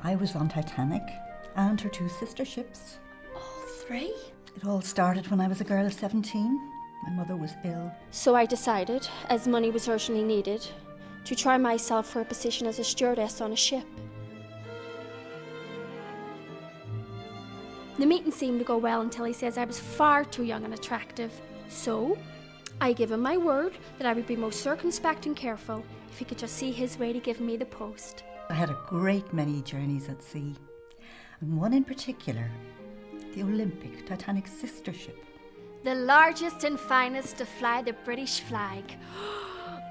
I was on Titanic and her two sister ships. All three? It all started when I was a girl of 17. My mother was ill. So I decided, as money was urgently needed, to try myself for a position as a stewardess on a ship. The meeting seemed to go well until he says I was far too young and attractive. So, I gave him my word that I would be most circumspect and careful if he could just see his way to give me the post. I had a great many journeys at sea, and one in particular, the Olympic Titanic sister ship. The largest and finest to fly the British flag.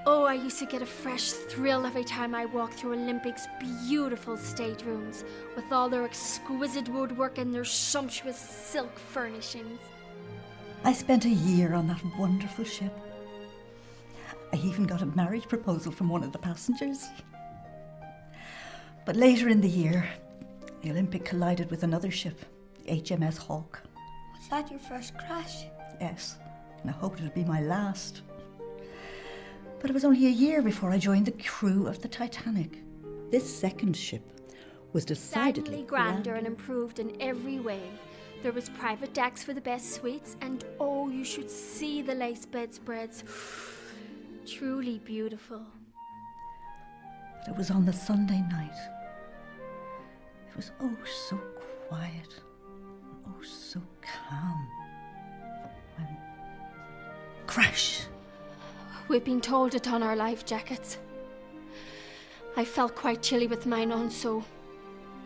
Oh, I used to get a fresh thrill every time I walked through Olympic's beautiful staterooms with all their exquisite woodwork and their sumptuous silk furnishings. I spent a year on that wonderful ship. I even got a marriage proposal from one of the passengers. But later in the year, the Olympic collided with another ship, the HMS Hawk. Was that your first crash? Yes, and I hoped it would be my last. But it was only a year before I joined the crew of the Titanic. This second ship was decidedly grander and improved in every way. There was private decks for the best suites, and oh, you should see the lace bedspreads. Truly beautiful. But it was on the Sunday night. It was oh so quiet, oh so calm. When crash! We'd been told it on our life jackets. I felt quite chilly with mine on, so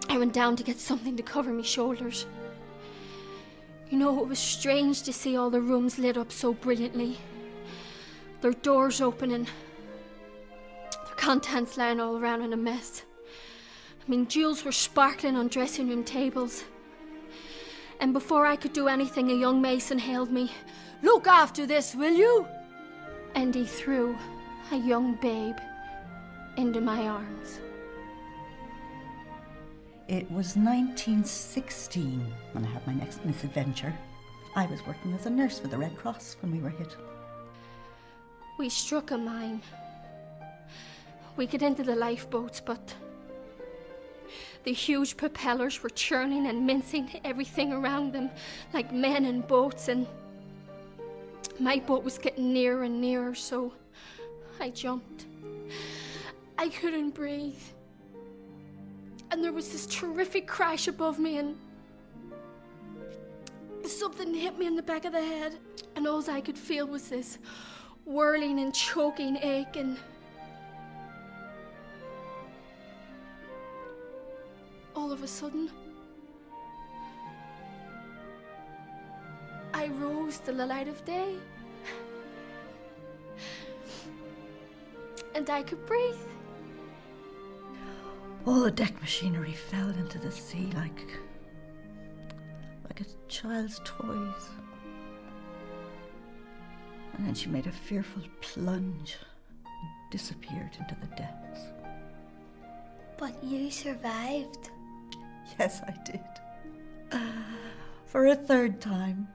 I went down to get something to cover my shoulders. You know, it was strange to see all the rooms lit up so brilliantly. Their doors open and their contents lying all around in a mess. I mean, jewels were sparkling on dressing room tables. And before I could do anything, a young mason hailed me. "Look after this, will you?" And he threw a young babe into my arms. It was 1916 when I had my next misadventure. I was working as a nurse for the Red Cross when we were hit. We struck a mine. We got into the lifeboats, but the huge propellers were churning and mincing everything around them like men in boats, and my boat was getting nearer and nearer, so I jumped. I couldn't breathe. And there was this terrific crash above me, and something hit me in the back of the head, and all I could feel was this whirling and choking ache, and all of a sudden, I rose to the light of day, and I could breathe. All the deck machinery fell into the sea like a child's toys. And then she made a fearful plunge and disappeared into the depths. But you survived. Yes, I did. For a third time.